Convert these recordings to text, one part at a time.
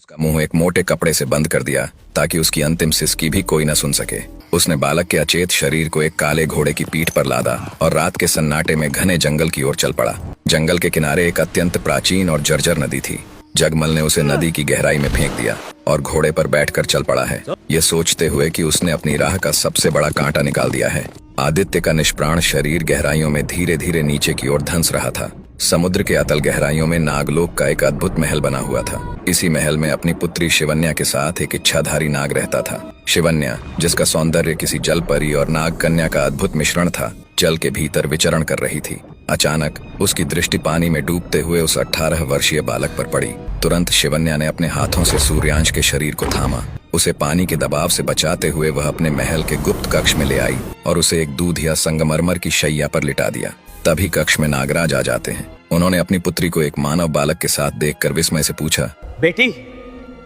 उसका मुंह एक मोटे कपड़े से बंद कर दिया ताकि उसकी अंतिम सिसकी भी कोई न सुन सके। उसने बालक के अचेत शरीर को एक काले घोड़े की पीठ पर लादा और रात के सन्नाटे में घने जंगल की ओर चल पड़ा। जंगल के किनारे एक अत्यंत प्राचीन और जर्जर नदी थी। जगमल ने उसे नदी की गहराई में फेंक दिया और घोड़े पर बैठकर चल पड़ा है, ये सोचते हुए कि उसने अपनी राह का सबसे बड़ा कांटा निकाल दिया है। आदित्य का निष्प्राण शरीर गहराइयों में धीरे धीरे नीचे की ओर धंस रहा था। समुद्र के अतल गहराइयों में नागलोक का एक अद्भुत महल बना हुआ था। इसी महल में अपनी पुत्री शिवन्या के साथ एक इच्छाधारी नाग रहता था। शिवन्या, जिसका सौंदर्य किसी जल परी और नाग कन्या का अद्भुत मिश्रण था, जल के भीतर विचरण कर रही थी। अचानक उसकी दृष्टि पानी में डूबते हुए उस 18 वर्षीय बालक पर पड़ी। तुरंत शिवन्या ने अपने हाथों से सूर्यांश के शरीर को थामा। उसे पानी के दबाव से बचाते हुए वह अपने महल के गुप्त कक्ष में ले आई और उसे एक दूधिया संगमरमर की शैया पर लिटा दिया। तभी कक्ष में नागराज आ जाते हैं। उन्होंने अपनी पुत्री को एक मानव बालक के साथ देखकर विस्मय से पूछा, बेटी,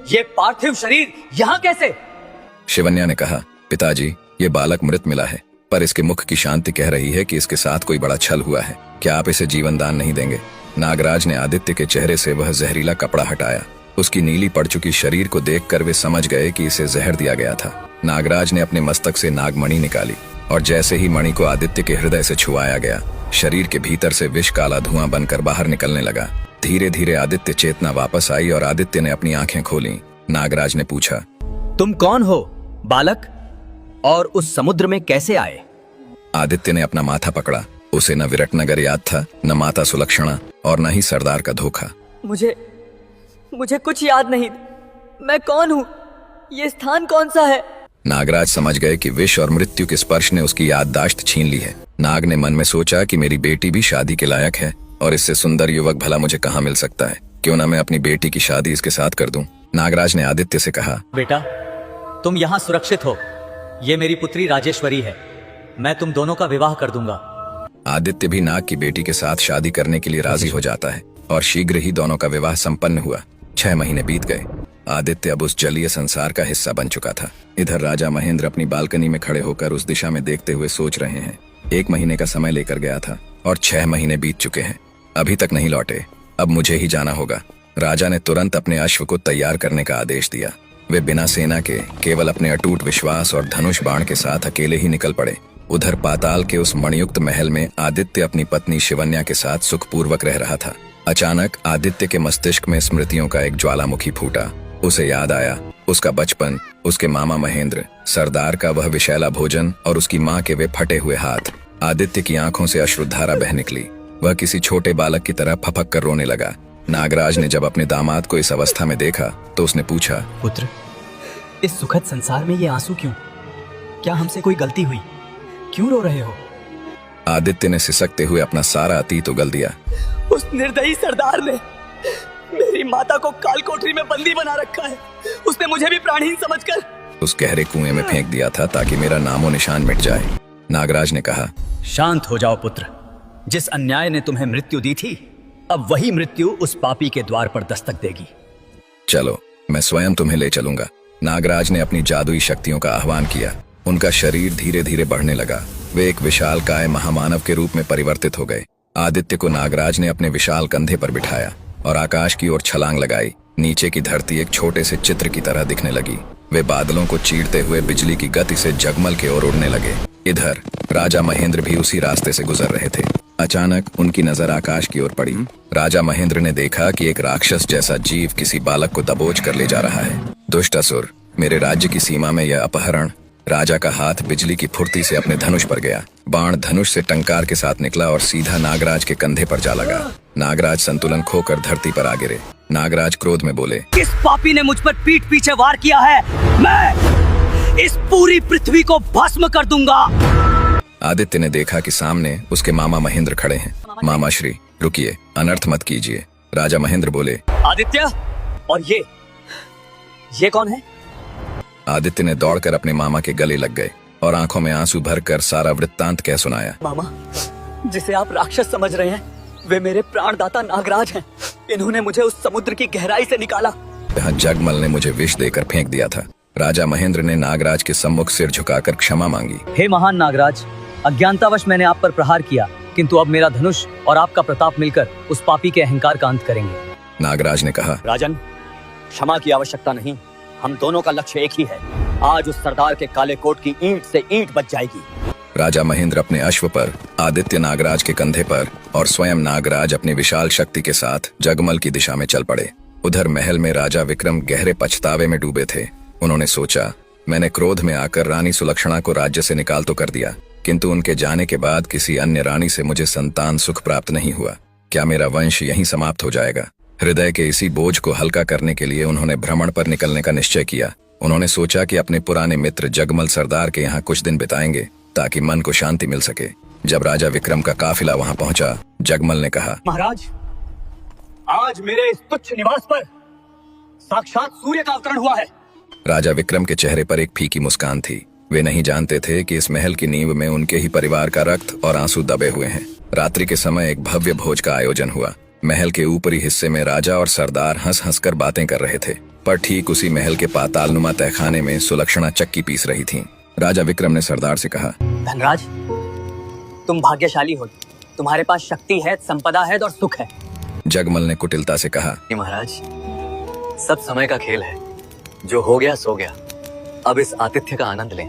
ये पार्थिव शरीर यहाँ कैसे? शिवन्या ने कहा, पिताजी, ये बालक मृत मिला है, पर इसके मुख की शांति कह रही है कि इसके साथ कोई बड़ा छल हुआ है। क्या आप इसे जीवन दान नहीं देंगे? नागराज ने आदित्य के चेहरे से वह जहरीला कपड़ा हटाया। उसकी नीली पड़ चुकी शरीर को देखकर वे समझ गए कि इसे जहर दिया गया था। नागराज ने अपने मस्तक से नागमणि निकाली और जैसे ही मणि को आदित्य के हृदय से छुआया गया, शरीर के भीतर से विष काला धुआं बनकर बाहर निकलने लगा। धीरे धीरे आदित्य चेतना वापस आई और आदित्य ने अपनी आंखें खोली। नागराज ने पूछा, तुम कौन हो बालक, और उस समुद्र में कैसे आए? आदित्य ने अपना माथा पकड़ा। उसे न विराट नगर याद था, न माता सुलक्षणा और न ही सरदार का धोखा। मुझे कुछ याद नहीं। मैं कौन हूँ? ये स्थान कौन सा है? नागराज समझ गए कि विष और मृत्यु के स्पर्श ने उसकी याददाश्त छीन ली है। नाग ने मन में सोचा कि मेरी बेटी भी शादी के लायक है और इससे सुंदर युवक भला मुझे कहाँ मिल सकता है। क्यों ना मैं अपनी बेटी की शादी इसके साथ कर दूं। नागराज ने आदित्य से कहा, बेटा, तुम यहाँ सुरक्षित हो। ये मेरी पुत्री राजेश्वरी है। मैं तुम दोनों का विवाह कर दूंगा। आदित्य भी नाग की बेटी के साथ शादी करने के लिए राजी हो जाता है और शीघ्र ही दोनों का विवाह संपन्न हुआ। 6 महीने बीत गए। आदित्य अब उस जलीय संसार का हिस्सा बन चुका था। इधर राजा महेंद्र अपनी बालकनी में खड़े होकर उस दिशा में देखते हुए सोच रहे हैं। 1 महीने का समय लेकर गया था और 6 महीने बीत चुके हैं, अभी तक नहीं लौटे। अब मुझे ही जाना होगा। राजा ने तुरंत अपने अश्व को तैयार करने का आदेश दिया। वे बिना सेना के केवल अपने अटूट विश्वास और धनुष बाण के साथ अकेले ही निकल पड़े। उधर पाताल के उस मणियुक्त महल में आदित्य अपनी पत्नी शिवन्या के साथ सुखपूर्वक रह रहा था। अचानक आदित्य के मस्तिष्क में स्मृतियों का एक ज्वालामुखी फूटा। उसे याद आया उसका बचपन, उसके मामा महेंद्र, सरदार का वह विषैला भोजन और उसकी माँ के वे फटे हुए हाथ। आदित्य की आंखों से अश्रुधारा बह निकली। वह किसी छोटे बालक की तरह फपक कर रोने लगा। नागराज ने जब अपने दामाद को इस अवस्था में देखा तो उसने पूछा, पुत्र, इस सुखद संसार में ये आंसू क्यों? क्या हमसे कोई गलती हुई? क्यों रो रहे हो? आदित्य ने सिसकते हुए अपना सारा अतीत उगल दिया। उस निर्दयी सरदार ने मेरी माता को काल कोठरी में बंदी बना रखा है। उसने मुझे भी प्राणहीन समझकर उस गहरे कुएं में फेंक दिया था ताकि मेरा नामो निशान मिट जाए। नागराज ने कहा, शांत हो जाओ पुत्र। जिस अन्याय ने तुम्हें मृत्यु दी थी, अब वही मृत्यु उस पापी के द्वार पर दस्तक देगी। चलो, मैं स्वयं तुम्हें ले चलूंगा। नागराज ने अपनी जादुई शक्तियों का आह्वान किया। उनका शरीर धीरे धीरे बढ़ने लगा। वे एक विशालकाय महामानव के रूप में परिवर्तित हो गए। आदित्य को नागराज ने अपने विशाल कंधे पर बिठाया और आकाश की ओर छलांग लगाई। नीचे की धरती एक छोटे से चित्र की तरह दिखने लगी। वे बादलों को चीरते हुए बिजली की गति से जगमल की ओर उड़ने लगे। इधर राजा महेंद्र भी उसी रास्ते से गुजर रहे थे। अचानक उनकी नजर आकाश की ओर पड़ी। राजा महेंद्र ने देखा कि एक राक्षस जैसा जीव किसी बालक को दबोच कर ले जा रहा है। दुष्ट असुर, मेरे राज्य की सीमा में यह अपहरण। राजा का हाथ बिजली की फुर्ती से अपने धनुष पर गया। बाण धनुष से टंकार के साथ निकला और सीधा नागराज के कंधे पर जा लगा। नागराज संतुलन खोकर धरती पर आ गिरे। नागराज क्रोध में बोले, किस पापी ने मुझ पर पीठ पीछे वार किया है? मैं इस पूरी पृथ्वी को भस्म कर दूंगा। आदित्य ने देखा कि सामने उसके मामा महेंद्र खड़े हैं। मामा श्री, रुकिए, अनर्थ मत कीजिए। राजा महेंद्र बोले, आदित्य, और ये कौन है? आदित्य ने दौड़कर अपने मामा के गले लग गए और आंखों में आंसू भरकर सारा वृत्तांत कह सुनाया। मामा, जिसे आप राक्षस समझ रहे हैं, वे मेरे प्राणदाता नागराज हैं। इन्होंने मुझे उस समुद्र की गहराई से निकाला। जहाँ जगमल ने मुझे विष देकर फेंक दिया था। राजा महेंद्र ने नागराज के सम्मुख सिर झुकाकर क्षमा मांगी। हे महान नागराज, अज्ञानतावश मैंने आप पर प्रहार किया, किंतु अब मेरा धनुष और आपका प्रताप मिलकर उस पापी के अहंकार का अंत करेंगे। नागराज ने कहा, राजन, क्षमा की आवश्यकता नहीं, हम दोनों का लक्ष्य एक ही है। आज उस सरदार के काले कोट की ईंट से ईंट बच जाएगी। राजा महेंद्र अपने अश्व पर, आदित्य नागराज के कंधे पर और स्वयं नागराज अपनी विशाल शक्ति के साथ जगमल की दिशा में चल पड़े। उधर महल में राजा विक्रम गहरे पछतावे में डूबे थे। उन्होंने सोचा, मैंने क्रोध में आकर रानी सुलक्षणा को राज्य से निकाल तो कर दिया, किंतु उनके जाने के बाद किसी अन्य रानी से मुझे संतान सुख प्राप्त नहीं हुआ। क्या मेरा वंश यहीं समाप्त हो जाएगा? हृदय के इसी बोझ को हल्का करने के लिए उन्होंने भ्रमण पर निकलने का निश्चय किया। उन्होंने सोचा कि अपने पुराने मित्र जगमल सरदार के यहाँ कुछ दिन बिताएंगे ताकि मन को शांति मिल सके। जब राजा विक्रम का काफिला वहाँ पहुंचा, जगमल ने कहा, महाराज, आज मेरे इस तुच्छ निवास पर साक्षात सूर्य का अवतरण हुआ है। राजा विक्रम के चेहरे पर एक फीकी मुस्कान थी। वे नहीं जानते थे कि इस महल की नींव में उनके ही परिवार का रक्त और आंसू दबे हुए हैं। रात्रि के समय एक भव्य भोज का आयोजन हुआ। महल के ऊपरी हिस्से में राजा और सरदार हंस हंस कर बातें कर रहे थे, पर ठीक उसी महल के पातालनुमा तहखाने में सुलक्षणा चक्की पीस रही थीं। राजा विक्रम ने सरदार से कहा, धनराज, तुम भाग्यशाली हो, तुम्हारे पास शक्ति है, संपदा है और सुख है। जगमल ने कुटिलता से कहा, महाराज, सब समय का खेल है, जो हो गया सो गया, अब इस आतिथ्य का आनंद लें।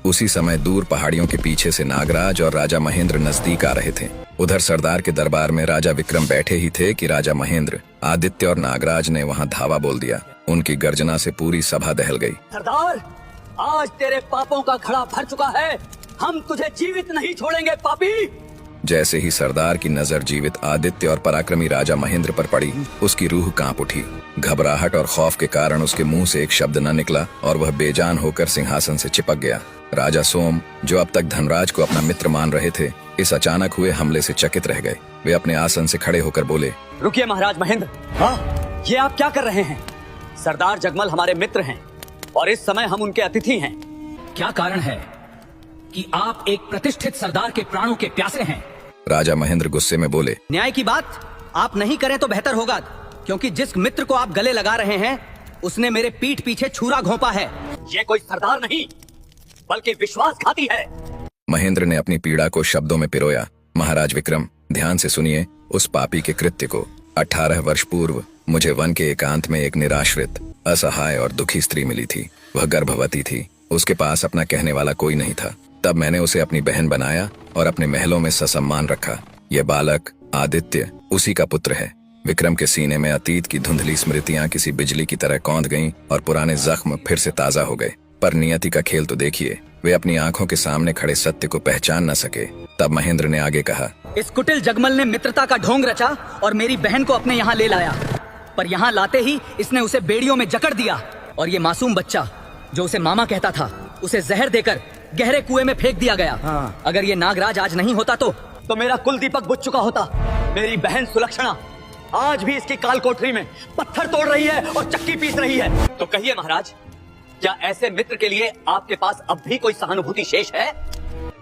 उसी समय दूर पहाड़ियों के पीछे से नागराज और राजा महेंद्र नजदीक आ रहे थे। उधर सरदार के दरबार में राजा विक्रम बैठे ही थे कि राजा महेंद्र, आदित्य और नागराज ने वहां धावा बोल दिया। उनकी गर्जना से पूरी सभा दहल गई। सरदार, आज तेरे पापों का घड़ा भर चुका है, हम तुझे जीवित नहीं छोड़ेंगे पापी। जैसे ही सरदार की नजर जीवित आदित्य और पराक्रमी राजा महेंद्र पर पड़ी, उसकी रूह कांप उठी। घबराहट और खौफ के कारण उसके मुंह से एक शब्द न निकला और वह बेजान होकर सिंहासन से चिपक गया। राजा सोम, जो अब तक धनराज को अपना मित्र मान रहे थे, इस अचानक हुए हमले से चकित रह गए। वे अपने आसन से खड़े होकर बोले, रुकिए महाराज महेंद्र, हाँ, ये आप क्या कर रहे हैं? सरदार जगमल हमारे मित्र हैं और इस समय हम उनके अतिथि हैं। क्या कारण है कि आप एक प्रतिष्ठित सरदार के प्राणों के प्यासे हैं? राजा महेंद्र गुस्से में बोले, न्याय की बात आप नहीं करें तो बेहतर होगा, क्योंकि जिस मित्र को आप गले लगा रहे हैं उसने मेरे पीठ पीछे छुरा घोंपा है। ये कोई सरदार नहीं बल्कि विश्वासघाती है। महेंद्र ने अपनी पीड़ा को शब्दों में पिरोया। महाराज विक्रम, ध्यान से सुनिए उस पापी के कृत्य को। 18 वर्ष पूर्व मुझे वन के एकांत में एक निराश्रित, असहाय और दुखी स्त्री मिली थी। वह गर्भवती थी। उसके पास अपना कहने वाला कोई नहीं था। तब मैंने उसे अपनी बहन बनाया और अपने महलों में ससम्मान रखा। यह बालक आदित्य उसी का पुत्र है। विक्रम के सीने में अतीत की धुंधली स्मृतियां किसी बिजली की तरह कौंध गईं और पुराने जख्म फिर से ताजा हो गए। पर नियति का खेल तो देखिए, वे अपनी आंखों के सामने खड़े सत्य को पहचान न सके। तब महेंद्र ने आगे कहा, इस कुटिल जगमल ने मित्रता का ढोंग रचा और मेरी बहन को अपने यहाँ ले लाया, पर यहाँ लाते ही इसने उसे बेड़ियों में जकड़ दिया और ये मासूम बच्चा जो उसे मामा कहता था, उसे जहर देकर गहरे कुएं में फेंक दिया गया। अगर ये नागराज आज नहीं होता तो मेरा कुल दीपक बुझ चुका होता। मेरी बहन सुलक्षणा आज भी इसकी काल कोठरी में पत्थर तोड़ रही है और चक्की पीस रही है। तो कहिए महाराज, क्या ऐसे मित्र के लिए आपके पास अब भी कोई सहानुभूति शेष है?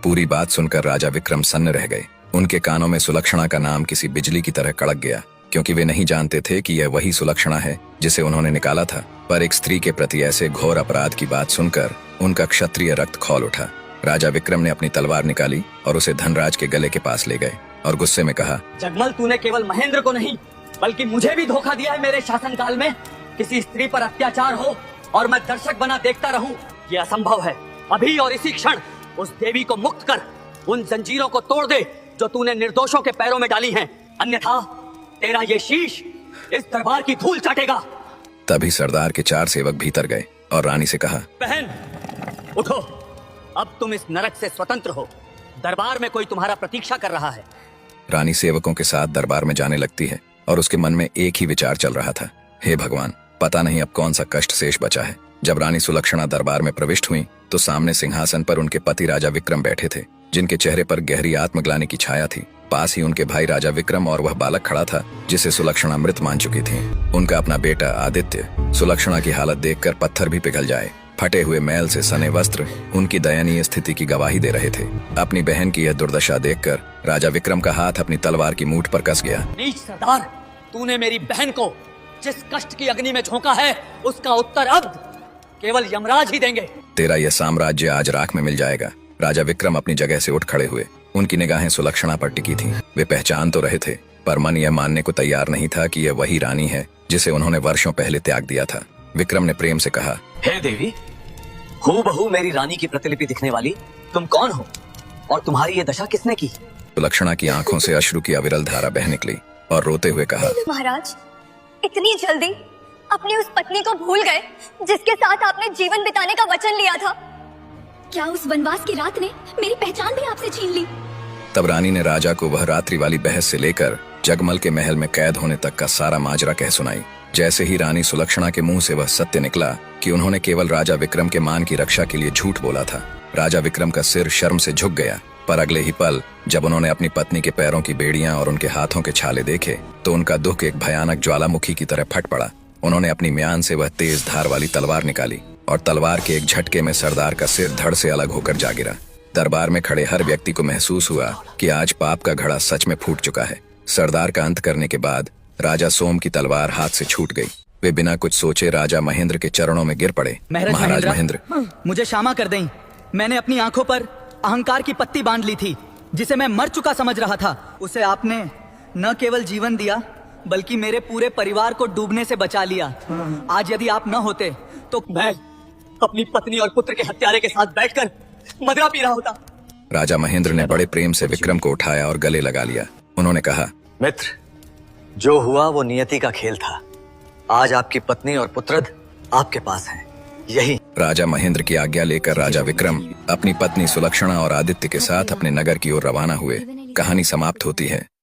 पूरी बात सुनकर राजा विक्रम सन्न रह गए। उनके कानों में सुलक्षणा का नाम किसी बिजली की तरह कड़क गया, क्योंकि वे नहीं जानते थे कि यह वही सुलक्षणा है जिसे उन्होंने निकाला था। पर एक स्त्री के प्रति ऐसे घोर अपराध की बात सुनकर उनका क्षत्रिय रक्त खौल उठा। राजा विक्रम ने अपनी तलवार निकाली और उसे धनराज के गले के पास ले गए और गुस्से में कहा, जगमल, तूने केवल महेंद्र को नहीं बल्कि मुझे भी धोखा दिया है। मेरे शासनकाल में किसी स्त्री पर अत्याचार हो और मैं दर्शक बना देखता रहूं, ये असंभव है। अभी और इसी क्षण उस देवी को मुक्त कर उन जंजीरों को तोड़ दे जो तूने निर्दोषों के पैरों में डाली हैं, अन्यथा तेरा ये शीश इस दरबार की धूल चाटेगा। तभी सरदार के 4 सेवक भीतर गए और रानी से कहा, बहन उठो, अब तुम इस नरक से स्वतंत्र हो। दरबार में कोई तुम्हारा प्रतीक्षा कर रहा है। रानी सेवकों के साथ दरबार में जाने लगती है और उसके मन में एक ही विचार चल रहा था, हे भगवान, पता नहीं अब कौन सा कष्ट शेष बचा है। जब रानी सुलक्षणा दरबार में प्रविष्ट हुई तो सामने सिंहासन पर उनके पति राजा विक्रम बैठे थे, जिनके चेहरे पर गहरी आत्मग्लानि की छाया थी। पास ही उनके भाई राजा विक्रम और वह बालक खड़ा था जिसे सुलक्षणा मृत मान चुकी थी। उनका अपना बेटा आदित्य सुलक्षणा की हालत देखकर पत्थर भी पिघल जाए। फटे हुए मैल से सने वस्त्र उनकी दयनीय स्थिति की गवाही दे रहे थे। अपनी बहन की यह दुर्दशा देखकर राजा विक्रम का हाथ अपनी तलवार की मूठ पर कस गया। नीच सरदार, तूने मेरी बहन को जिस कष्ट की अग्नि में झोंका है, उसका उत्तर अब केवल यमराज ही देंगे। तेरा यह साम्राज्य आज राख में मिल जाएगा। राजा विक्रम अपनी जगह से उठ खड़े हुए। उनकी निगाहें सुलक्षणा पर टिकी थीं। वे पहचान तो रहे थे, पर मन यह मानने को तैयार नहीं था कि यह वही रानी है जिसे उन्होंने वर्षों पहले त्याग दिया था। विक्रम ने प्रेम से कहा, हे देवी, हूबहू मेरी रानी की प्रतिलिपि दिखने वाली तुम कौन हो और तुम्हारी ये दशा किसने की? सुलक्षणा की आंखों से अश्रु की अविरल धारा बह निकली और रोते हुए कहा, महाराज, इतनी जल्दी अपनी उस पत्नी को भूल गए जिसके साथ आपने जीवन बिताने का वचन लिया था। क्या उस वनवास की रात ने मेरी पहचान भी आपसे छीन ली? तब रानी ने राजा को वह रात्रि वाली बहस से लेकर जगमल के महल में कैद होने तक का सारा माजरा कह सुनाई। जैसे ही रानी सुलक्षणा के मुंह से वह सत्य निकला कि उन्होंने केवल राजा विक्रम के मान की रक्षा के लिए झूठ बोला था, राजा विक्रम का सिर शर्म से झुक गया। पर अगले ही पल जब उन्होंने अपनी पत्नी के पैरों की बेड़ियां और उनके हाथों के छाले देखे तो उनका दुख एक भयानक ज्वालामुखी की तरह फट पड़ा। उन्होंने अपनी म्यान से वह तेज धार वाली तलवार निकाली और तलवार के एक झटके में सरदार का सिर धड़ से अलग होकर जा गिरा। दरबार में खड़े हर व्यक्ति को महसूस हुआ कि आज पाप का घड़ा सच में फूट चुका है। सरदार का अंत करने के बाद राजा सोम की तलवार हाथ से छूट गई। वे बिना कुछ सोचे राजा महेंद्र के चरणों में गिर पड़े। महाराज महेंद्र, मुझे क्षमा कर दें। मैंने अपनी आंखों पर अहंकार की पट्टी बांध ली थी। जिसे मैं मर चुका समझ रहा था, उसे आपने न केवल जीवन दिया बल्कि मेरे पूरे परिवार को डूबने से बचा लिया। आज यदि आप न होते तो मैं अपनी पत्नी और पुत्र के हत्यारे के साथ बैठकर मदरा पी रहा होता। राजा महेंद्र ने बड़े प्रेम से विक्रम को उठाया और गले लगा लिया। उन्होंने कहा, मित्र, जो हुआ वो नियति का खेल था। आज आपकी पत्नी और पुत्रध आपके पास हैं। यही राजा महेंद्र की आज्ञा लेकर राजा विक्रम अपनी पत्नी सुलक्षणा और आदित्य के साथ अपने नगर की ओर रवाना हुए। कहानी समाप्त होती है।